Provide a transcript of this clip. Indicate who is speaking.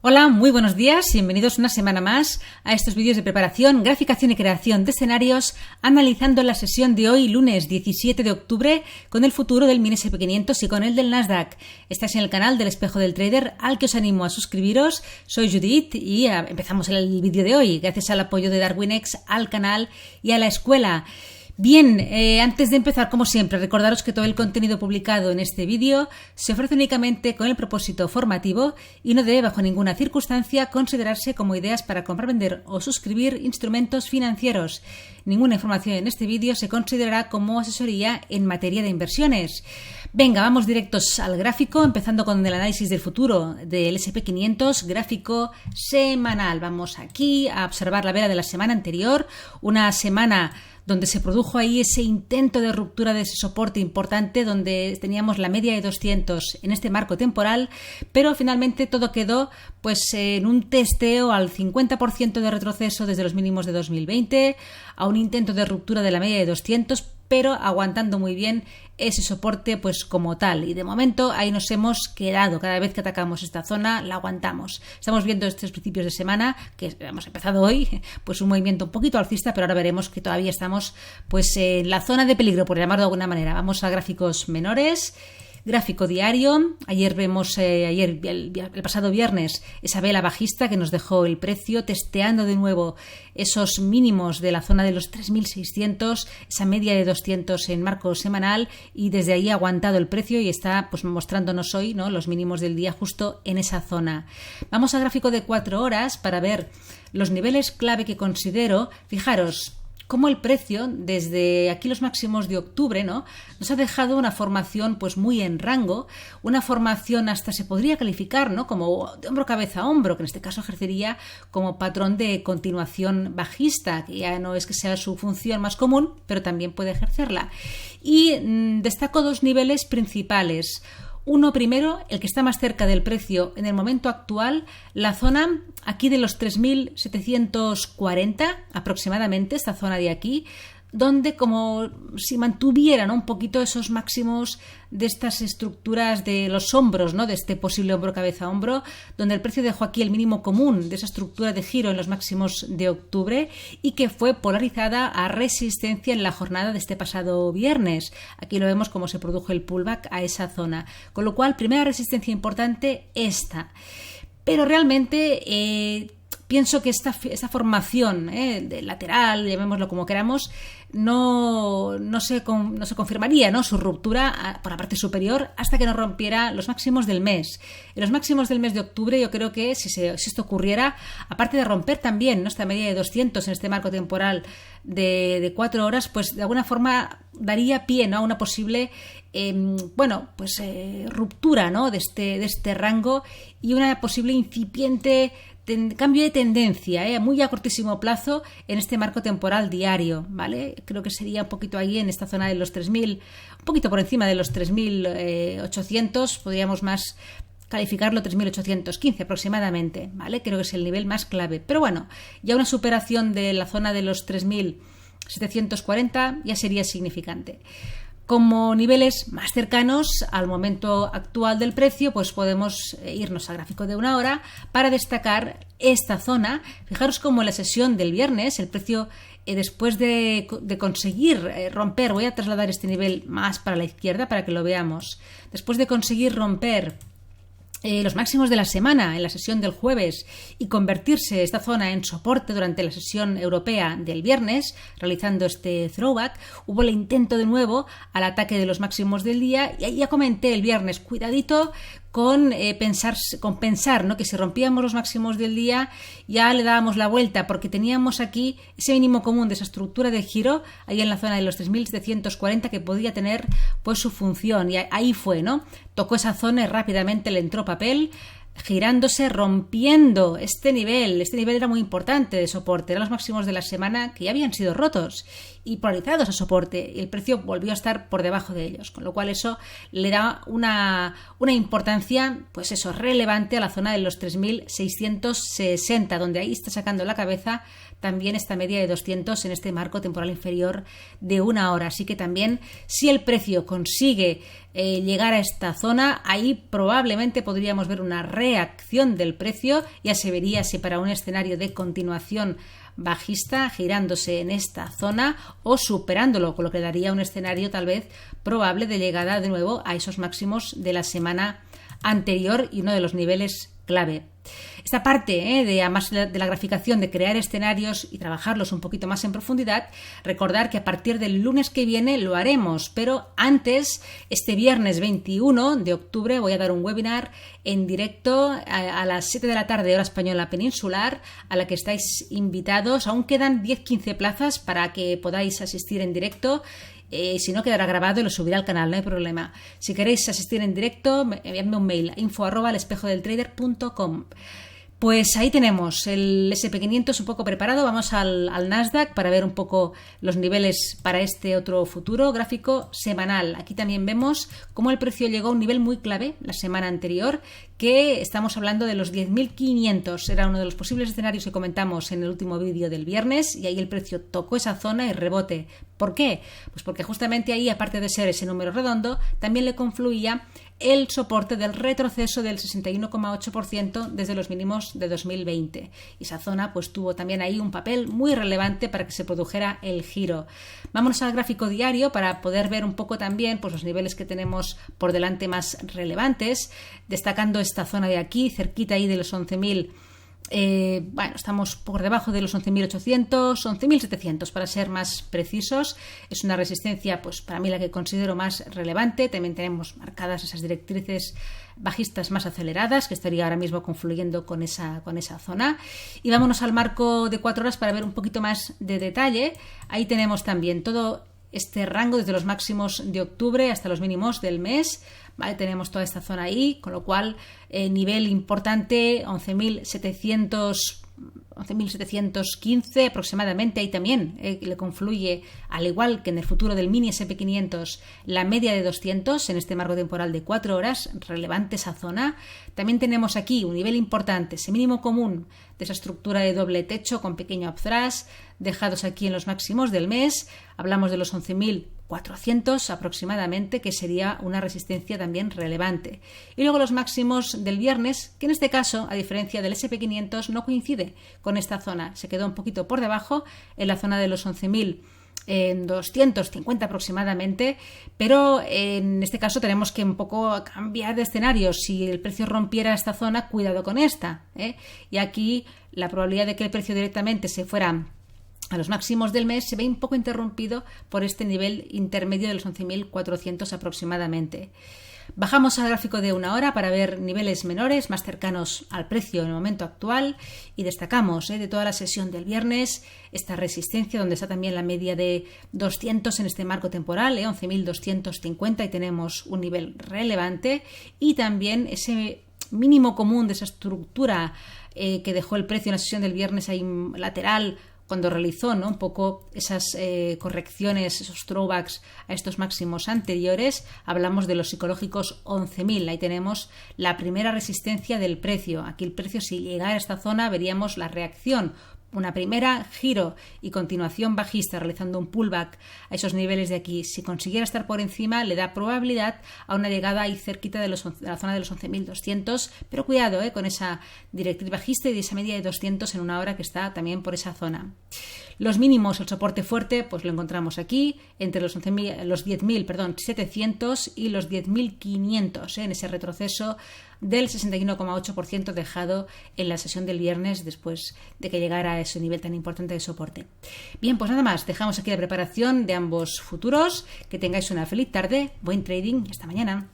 Speaker 1: Hola, muy buenos días, bienvenidos una semana más a estos vídeos de preparación, graficación y creación de escenarios, analizando la sesión de hoy, lunes 17 de octubre, con el futuro del mini SP500 y con el del Nasdaq. Estás en el canal del Espejo del Trader, al que os animo a suscribiros. Soy Judith y empezamos el vídeo de hoy, gracias al apoyo de Darwinex, al canal y a la escuela. Bien, antes de empezar, como siempre, recordaros que todo el contenido publicado en este vídeo se ofrece únicamente con el propósito formativo y no debe bajo ninguna circunstancia considerarse como ideas para comprar, vender o suscribir instrumentos financieros. Ninguna información en este vídeo se considerará como asesoría en materia de inversiones. Venga, vamos directos al gráfico, empezando con el análisis del futuro del SP500, gráfico semanal. Vamos aquí a observar la vela de la semana anterior, una semana donde se produjo ahí ese intento de ruptura de ese soporte importante, donde teníamos la media de 200 en este marco temporal, pero finalmente todo quedó pues en un testeo al 50% de retroceso desde los mínimos de 2020, a un intento de ruptura de la media de 200, pero aguantando muy bien ese soporte pues como tal, y de momento ahí nos hemos quedado. Cada vez que atacamos esta zona la aguantamos. Estamos viendo estos principios de semana, que hemos empezado hoy, pues un movimiento un poquito alcista, pero ahora veremos que todavía estamos pues en la zona de peligro, por llamarlo de alguna manera. Vamos a gráficos menores. Gráfico diario, ayer vemos, el pasado viernes, esa vela bajista que nos dejó el precio testeando de nuevo esos mínimos de la zona de los 3.600, esa media de 200 en marco semanal, y desde ahí ha aguantado el precio y está pues mostrándonos hoy, ¿no?, los mínimos del día justo en esa zona. Vamos a gráfico de 4 horas para ver los niveles clave que considero. Fijaros cómo el precio, desde aquí los máximos de octubre, ¿no?, nos ha dejado una formación pues muy en rango, una formación hasta se podría calificar, ¿no?, como de hombro cabeza a hombro, que en este caso ejercería como patrón de continuación bajista, que ya no es que sea su función más común, pero también puede ejercerla. Y destaco dos niveles principales. Uno primero, el que está más cerca del precio en el momento actual, la zona aquí de los 3.740 aproximadamente, esta zona de aquí, donde como si mantuviera, ¿no?, un poquito esos máximos de estas estructuras de los hombros, ¿no?, de este posible hombro cabeza a hombro, donde el precio dejó aquí el mínimo común de esa estructura de giro en los máximos de octubre y que fue polarizada a resistencia en la jornada de este pasado viernes. Aquí lo vemos como se produjo el pullback a esa zona, con lo cual primera resistencia importante esta. Pero realmente pienso que esta formación de lateral, llamémoslo como queramos, no se confirmaría, ¿no?, su ruptura por la parte superior hasta que no rompiera los máximos del mes. En los máximos del mes de octubre yo creo que si esto ocurriera, aparte de romper también, ¿no?, esta media de 200 en este marco temporal de 4 horas, pues de alguna forma daría pie, ¿no?, a una posible ruptura, ¿no?, de este rango y una posible incipiente cambio de tendencia, muy a cortísimo plazo en este marco temporal diario, ¿vale? Creo que sería un poquito ahí en esta zona de los 3.000, un poquito por encima de los 3.800, podríamos más calificarlo 3.815 aproximadamente, ¿vale? Creo que es el nivel más clave. Pero bueno, ya una superación de la zona de los 3.740 ya sería significante. Como niveles más cercanos al momento actual del precio, pues podemos irnos al gráfico de 1 hora para destacar esta zona. Fijaros cómo en la sesión del viernes el precio, después de conseguir romper, voy a trasladar este nivel más para la izquierda para que lo veamos, después de conseguir romper los máximos de la semana en la sesión del jueves y convertirse esta zona en soporte durante la sesión europea del viernes, realizando este throwback, hubo el intento de nuevo al ataque de los máximos del día, y ahí ya comenté el viernes, cuidadito con pensar, ¿no?, que si rompíamos los máximos del día ya le dábamos la vuelta, porque teníamos aquí ese mínimo común de esa estructura de giro ahí en la zona de los 3.740 que podía tener pues su función, y ahí fue, ¿no?, tocó esa zona y rápidamente le entró papel, girándose, rompiendo este nivel. Este nivel era muy importante de soporte, eran los máximos de la semana que ya habían sido rotos y polarizados a soporte, y el precio volvió a estar por debajo de ellos, con lo cual eso le da una importancia, pues eso, relevante a la zona de los 3.660, donde ahí está sacando la cabeza también esta media de 200 en este marco temporal inferior de 1 hora. Así que también, si el precio consigue llegar a esta zona, ahí probablemente podríamos ver una reacción del precio. Ya se vería si para un escenario de continuación bajista girándose en esta zona o superándolo, con lo que daría un escenario tal vez probable de llegada de nuevo a esos máximos de la semana anterior y uno de los niveles clave. Esta parte además de la graficación, de crear escenarios y trabajarlos un poquito más en profundidad, recordar que a partir del lunes que viene lo haremos, pero antes, este viernes 21 de octubre, voy a dar un webinar en directo a las 7 de la tarde, hora española peninsular, a la que estáis invitados. Aún quedan 10-15 plazas para que podáis asistir en directo. Si no, quedará grabado y lo subiré al canal, no hay problema. Si queréis asistir en directo, enviadme un mail, info@elespejodeltrader.com. Pues ahí tenemos el SP500 un poco preparado. Vamos al Nasdaq para ver un poco los niveles para este otro futuro gráfico semanal. Aquí también vemos cómo el precio llegó a un nivel muy clave la semana anterior, que estamos hablando de los 10.500. Era uno de los posibles escenarios que comentamos en el último vídeo del viernes, y ahí el precio tocó esa zona y rebote. ¿Por qué? Pues porque justamente ahí, aparte de ser ese número redondo, también le confluía el soporte del retroceso del 61,8% desde los mínimos de 2020. Y esa zona pues tuvo también ahí un papel muy relevante para que se produjera el giro. Vámonos al gráfico diario para poder ver un poco también pues los niveles que tenemos por delante más relevantes, destacando esta zona de aquí, cerquita ahí de los 11.000. Estamos por debajo de los 11.800, 11.700 para ser más precisos. Es una resistencia, pues para mí la que considero más relevante. También tenemos marcadas esas directrices bajistas más aceleradas, que estaría ahora mismo confluyendo con esa zona. Y vámonos al marco de 4 horas para ver un poquito más de detalle. Ahí tenemos también todo este rango desde los máximos de octubre hasta los mínimos del mes. ¿Vale? Tenemos toda esta zona ahí, con lo cual nivel importante 11.715 aproximadamente. Ahí también le confluye, al igual que en el futuro del mini SP500, la media de 200 en este marco temporal de 4 horas, relevante esa zona. También tenemos aquí un nivel importante, ese mínimo común de esa estructura de doble techo con pequeño upthrush, dejados aquí en los máximos del mes. Hablamos de los 11.400 aproximadamente, que sería una resistencia también relevante. Y luego los máximos del viernes, que en este caso, a diferencia del SP500, no coincide con esta zona. Se quedó un poquito por debajo, en la zona de los 11.250 aproximadamente, pero en este caso tenemos que un poco cambiar de escenario. Si el precio rompiera esta zona, cuidado con esta, y aquí la probabilidad de que el precio directamente se fuera a los máximos del mes se ve un poco interrumpido por este nivel intermedio de los 11.400 aproximadamente. Bajamos al gráfico de 1 hora para ver niveles menores, más cercanos al precio en el momento actual, y destacamos de toda la sesión del viernes esta resistencia donde está también la media de 200 en este marco temporal, 11.250, y tenemos un nivel relevante, y también ese mínimo común de esa estructura que dejó el precio en la sesión del viernes ahí lateral, cuando realizó un poco esas correcciones, esos throwbacks a estos máximos anteriores. Hablamos de los psicológicos 11.000. Ahí tenemos la primera resistencia del precio. Aquí el precio, si llegara a esta zona, veríamos la reacción. Una primera giro y continuación bajista, realizando un pullback a esos niveles de aquí. Si consiguiera estar por encima, le da probabilidad a una llegada ahí cerquita de la zona de los 11.200, pero cuidado10 con esa directriz bajista y de esa media de 200 en 1 hora que está también por esa zona. Los mínimos, el soporte fuerte, pues lo encontramos aquí, entre los 10.700 y los 10.500, en ese retroceso del 61,8% dejado en la sesión del viernes después de que llegara a ese nivel tan importante de soporte. Bien, pues nada más, dejamos aquí la preparación de ambos futuros. Que tengáis una feliz tarde, buen trading y hasta mañana.